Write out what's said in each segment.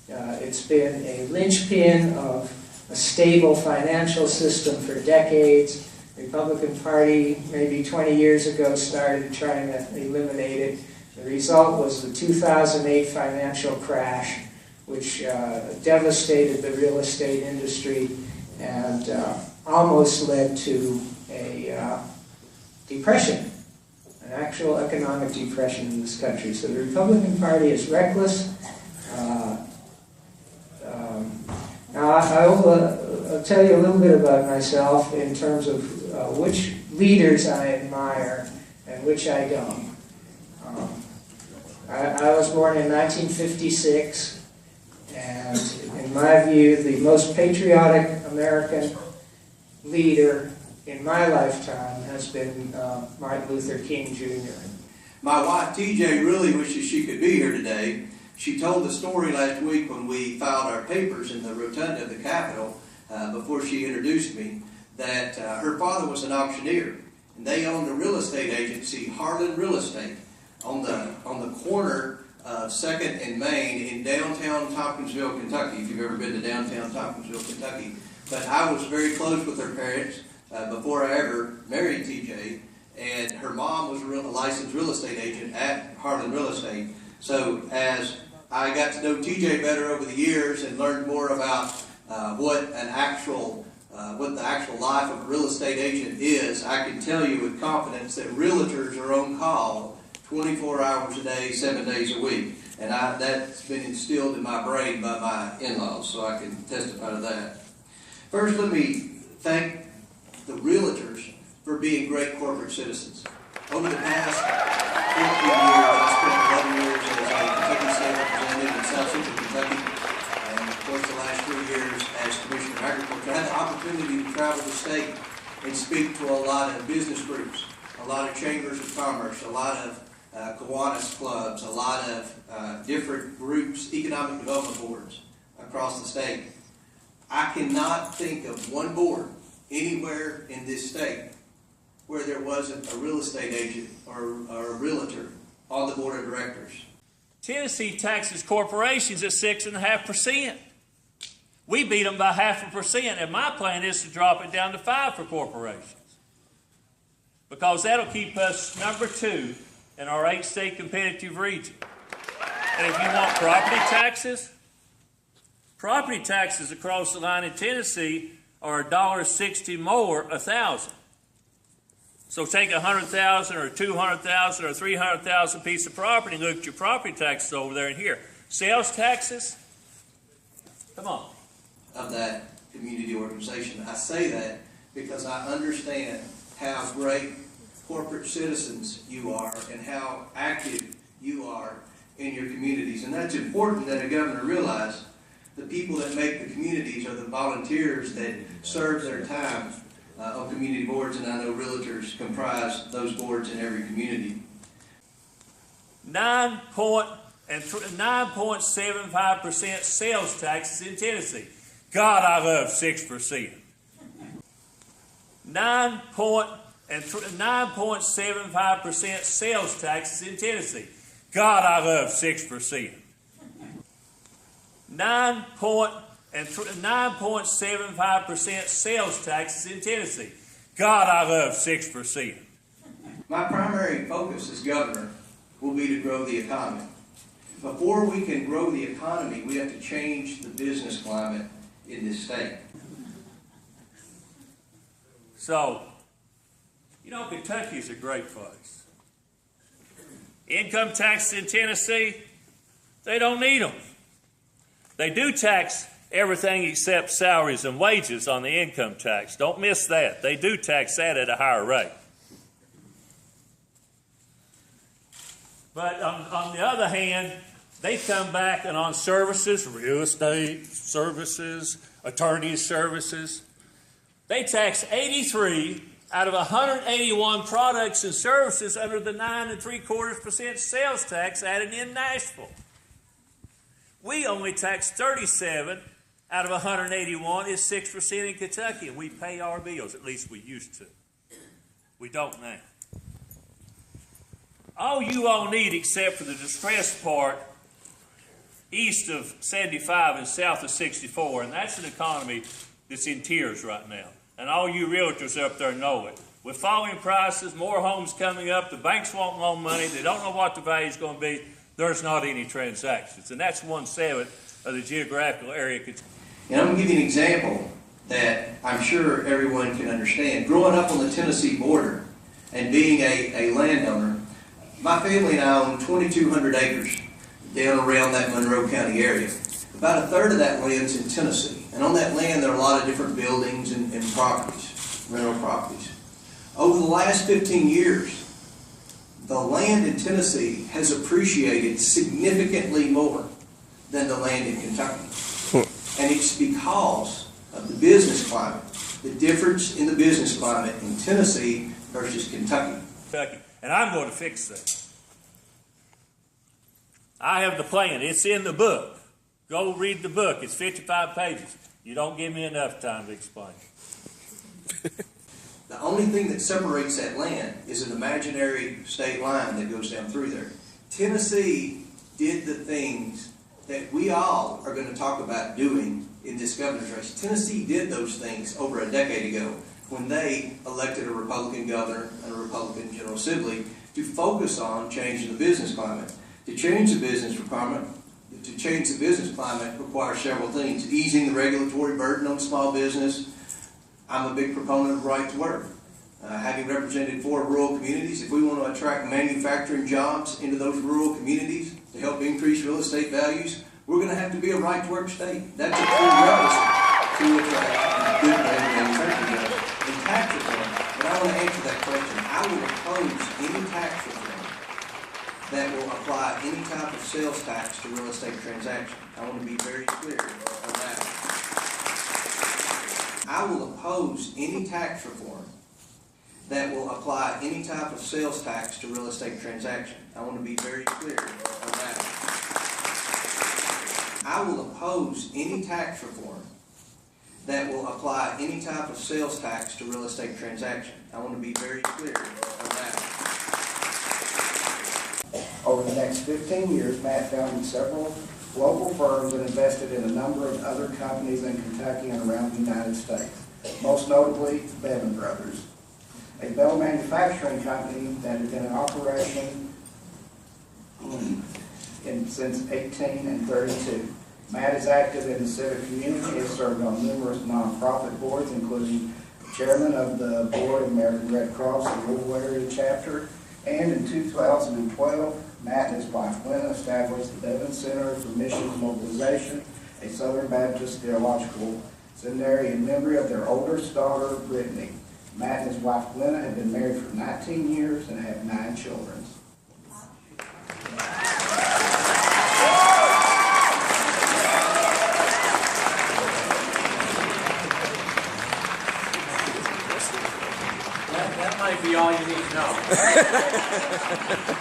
It's been a linchpin of a stable financial system for decades. The Republican Party, maybe 20 years ago, started trying to eliminate it. The result was the 2008 financial crash, which devastated the real estate industry and almost led to a depression, an actual economic depression in this country. So the Republican Party is reckless. Now I'll tell you a little bit about myself in terms of which leaders I admire and which I don't. I was born in 1956, and in my view, the most patriotic American leader in my lifetime has been Martin Luther King Jr. My wife, TJ, really wishes she could be here today. She told the story last week when we filed our papers in the rotunda of the Capitol, before she introduced me, that her father was an auctioneer, and they owned a real estate agency, Harlan Real Estate, on the corner of 2nd and Main in downtown Tompkinsville, Kentucky, if you've ever been to downtown Tompkinsville, Kentucky. But I was very close with her parents before I ever married TJ, and her mom was a licensed real estate agent at Harlan Real Estate. So as I got to know TJ better over the years and learned more about what the actual life of a real estate agent is, I can tell you with confidence that realtors are on call 24 hours a day, 7 days a week. And that's been instilled in my brain by my in-laws, so I can testify to that. First, let me thank the realtors for being great corporate citizens. Over the past 15 years, I spent 11 years as a Kentucky State Representative in South Central Kentucky, and of course the last 3 years as Commissioner of Agriculture. I had the opportunity to travel the state and speak to a lot of business groups, a lot of chambers of commerce, a lot of Kiwanis clubs, a lot of different groups, economic development boards across the state. I cannot think of one board anywhere in this state where there wasn't a real estate agent or a realtor on the board of directors. Tennessee taxes corporations at 6.5%. We beat them by 0.5%, and my plan is to drop it down to 5% for corporations, because that'll keep us number 2 in our 8-state competitive region. And if you want property taxes across the line in Tennessee are $1.60 more 1,000. So take 100,000 or 200,000 or 300,000 piece of property and look at your property taxes over there and here. Sales taxes, come on. Of that community organization. I say that because I understand how great corporate citizens you are and how active you are in your communities. And that's important that a governor realize. The people that make the communities are the volunteers that serve their time on community boards, and I know realtors comprise those boards in every community. 9.75% sales taxes in Tennessee. God, I love 6%. 9.75% sales taxes in Tennessee. God, I love 6%. 9.75% sales taxes in Tennessee. God, I love 6%. My primary focus as governor will be to grow the economy. Before we can grow the economy, we have to change the business climate in this state. So, Kentucky is a great place. Income taxes in Tennessee, they don't need them. They do tax everything except salaries and wages on the income tax. Don't miss that. They do tax that at a higher rate. But on the other hand, they come back and on services, real estate services, attorney services, they tax 83 out of 181 products and services under the 9.75% sales tax added in Nashville. We only tax 37 out of 181 is 6% in Kentucky, and we pay our bills. At least we used to. We don't now. All you all need, except for the distressed part, east of 75 and south of 64, and that's an economy that's in tears right now. And all you realtors up there know it. With falling prices, more homes coming up, the banks won't loan money, they don't know what the value is going to be, there's not any transactions. And that's 1/7 of the geographical area. And I'm going to give you an example that I'm sure everyone can understand. Growing up on the Tennessee border and being a landowner, my family and I own 2,200 acres down around that Monroe County area. About a third of that land's in Tennessee. And on that land there are a lot of different buildings and properties, rental properties. Over the last 15 years, the land in Tennessee has appreciated significantly more than the land in Kentucky. And it's because of the business climate, the difference in the business climate in Tennessee versus Kentucky. And I'm going to fix that. I have the plan. It's in the book. Go read the book. It's 55 pages. You don't give me enough time to explain. The only thing that separates that land is an imaginary state line that goes down through there. Tennessee did the things that we all are going to talk about doing in this governor's race. Tennessee did those things over a decade ago when they elected a Republican governor and a Republican General Assembly to focus on changing the business climate. To change the business climate requires several things. Easing the regulatory burden on small business. I'm a big proponent of right to work. Having represented 4 rural communities, if we want to attract manufacturing jobs into those rural communities to help increase real estate values, we're going to have to be a right to work state. That's a prerequisite to attract good manufacturing jobs. And tax reform, but I want to answer that question. I will oppose any tax reform that will apply any type of sales tax to real estate transactions. I want to be very clear on that. I will oppose any tax reform that will apply any type of sales tax to real estate transaction. I want to be very clear on that. I will oppose any tax reform that will apply any type of sales tax to real estate transaction. I want to be very clear on that. Over the next 15 years, Matt founded several local firms and invested in a number of other companies in Kentucky and around the United States, most notably Bevan Brothers, a bell manufacturing company that has been in operation since 1832. Matt is active in the civic community. He has served on numerous nonprofit boards, including chairman of the board of American Red Cross, the Louisville area chapter, and in 2012, Matt and his wife Glenna established the Bevan Center for Missions Mobilization, a Southern Baptist theological seminary in memory of their oldest daughter, Brittany. Matt and his wife Glenna have been married for 19 years and have 9 children. That might be all you need to know.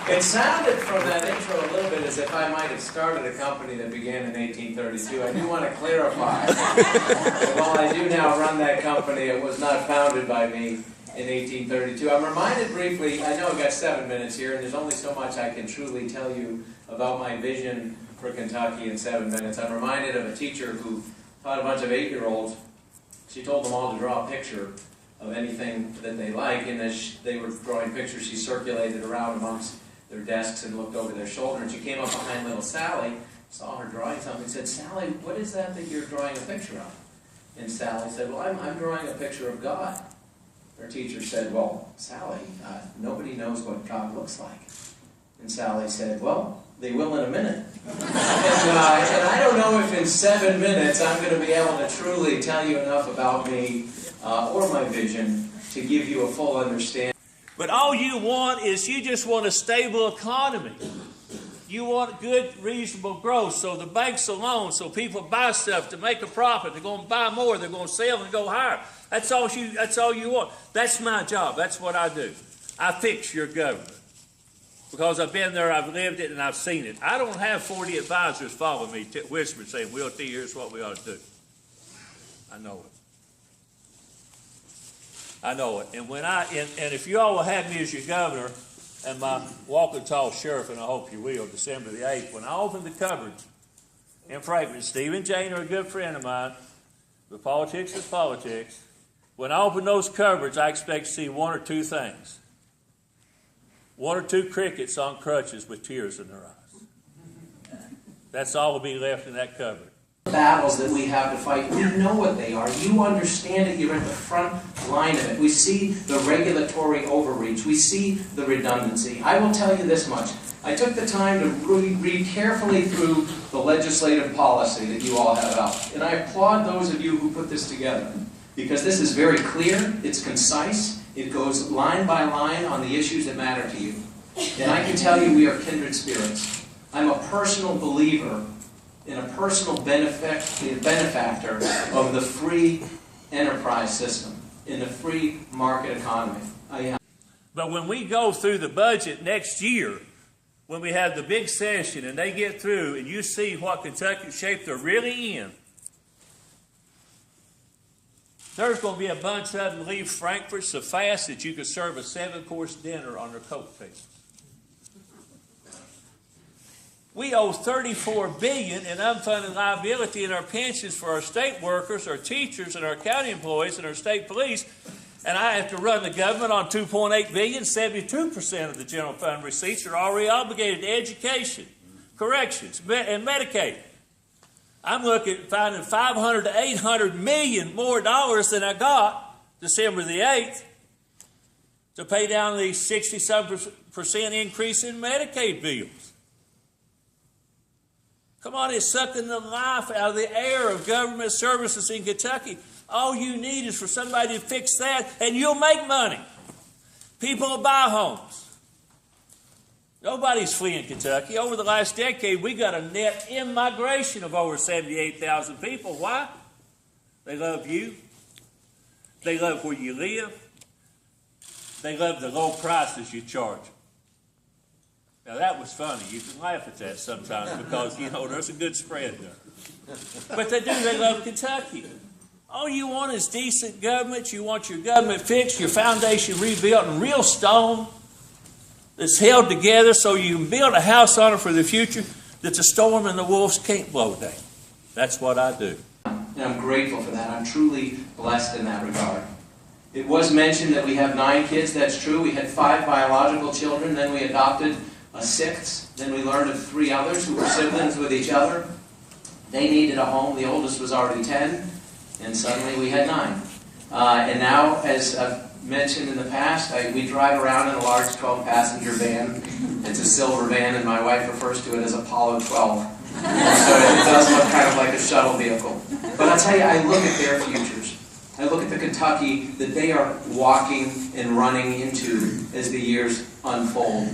It sounded from that intro a little bit as if I might have started a company that began in 1832. I do want to clarify that while I do now run that company, it was not founded by me in 1832. I'm reminded briefly, I know I've got 7 minutes here, and there's only so much I can truly tell you about my vision for Kentucky in 7 minutes. I'm reminded of a teacher who taught a bunch of 8-year-olds. She told them all to draw a picture of anything that they like, and as they were drawing pictures, she circulated around amongst their desks and looked over their shoulder, and she came up behind little Sally, saw her drawing something, and said, "Sally, what is that you're drawing a picture of?" And Sally said, "Well, I'm drawing a picture of God." Her teacher said, "Well, Sally, nobody knows what God looks like." And Sally said, "Well, they will in a minute." and I don't know if in 7 minutes I'm going to be able to truly tell you enough about me or my vision to give you a full understanding. But all you want is you just want a stable economy. You want good, reasonable growth, so the banks will loan, so people buy stuff to make a profit. They're going to buy more. They're going to sell and go higher. That's all you want. That's my job. That's what I do. I fix your government. Because I've been there, I've lived it, and I've seen it. I don't have 40 advisors following me, whispering, saying, "We'll tell you here's what we ought to do." I know it. I know it. And and if you all will have me as your governor and my walking tall sheriff, and I hope you will, December the 8th, when I open the cupboards and frankly, Steve and Jane are a good friend of mine, but politics is politics. When I open those cupboards, I expect to see one or two things. One or two crickets on crutches with tears in their eyes. That's all will be left in that cupboard. Battles that we have to fight, we know what they are. You understand it. You're at the front line of it. We see the regulatory overreach. We see the redundancy. I will tell you this much. I took the time to read carefully through the legislative policy that you all have out. And I applaud those of you who put this together. Because this is very clear, it's concise, it goes line by line on the issues that matter to you. And I can tell you we are kindred spirits. I'm a personal believer and a personal benefactor of the free enterprise system, in the free market economy. But when we go through the budget next year, when we have the big session and they get through and you see what Kentucky shape they're really in, there's going to be a bunch of them leave Frankfurt so fast that you could serve a 7-course dinner on their coattails. We owe $34 billion in unfunded liability in our pensions for our state workers, our teachers, and our county employees, and our state police. And I have to run the government on $2.8 billion. 72% of the general fund receipts are already obligated to education, corrections, and Medicaid. I'm looking at finding $500 to $800 million more dollars than I got December the 8th to pay down the 60-some% increase in Medicaid bills. Come on, it's sucking the life out of the air of government services in Kentucky. All you need is for somebody to fix that, and you'll make money. People will buy homes. Nobody's fleeing Kentucky. Over the last decade, we got a net immigration of over 78,000 people. Why? They love you. They love where you live. They love the low prices you charge. Now, that was funny. You can laugh at that sometimes because, you know, there's a good spread there. But they do. They love Kentucky. All you want is decent government. You want your government fixed, your foundation rebuilt in real stone that's held together so you can build a house on it for the future that the storm and the wolves can't blow down. That's what I do. And I'm grateful for that. I'm truly blessed in that regard. It was mentioned that we have 9 kids. That's true. We had 5 biological children. Then we adopted a 6th. Then we learned of 3 others who were siblings with each other. They needed a home. The oldest was already 10. And suddenly we had 9. And now, as I've mentioned in the past, we drive around in a large 12-passenger van. It's a silver van, and my wife refers to it as Apollo 12. So it does look kind of like a shuttle vehicle. But I'll tell you, I look at their futures. I look at the Kentucky that they are walking and running into as the years unfold.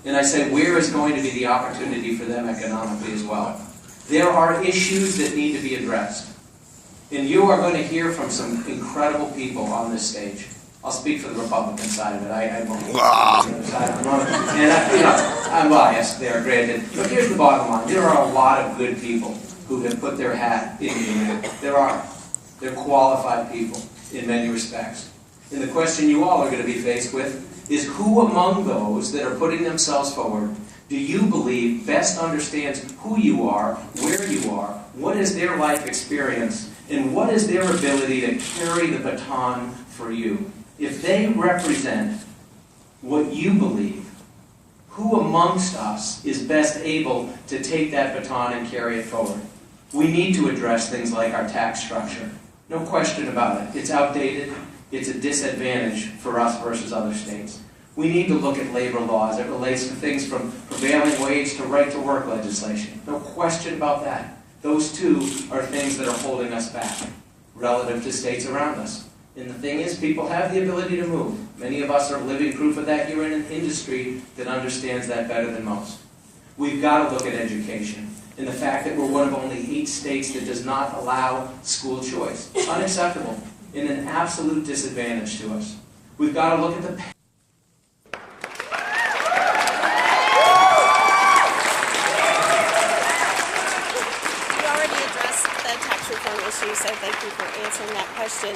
And I say, where is going to be the opportunity for them economically as well? There are issues that need to be addressed. And you are going to hear from some incredible people on this stage. I'll speak for the Republican side of it. I won't. I'm biased there, granted. But here's the bottom line. There are a lot of good people who have put their hat in the ring. There are. They're qualified people in many respects. And the question you all are going to be faced with is who among those that are putting themselves forward do you believe best understands who you are, where you are, what is their life experience, and what is their ability to carry the baton for you? If they represent what you believe, who amongst us is best able to take that baton and carry it forward? We need to address things like our tax structure. No question about it. It's outdated. It's a disadvantage for us versus other states. We need to look at labor laws. It relates to things from prevailing wage to right-to-work legislation. No question about that. Those two are things that are holding us back relative to states around us. And the thing is, people have the ability to move. Many of us are living proof of that. You're in an industry that understands that better than most. We've got to look at education and the fact that we're one of only 8 states that does not allow school choice. Unacceptable and an absolute disadvantage to us. We've got to look at the issue, so thank you for answering that question.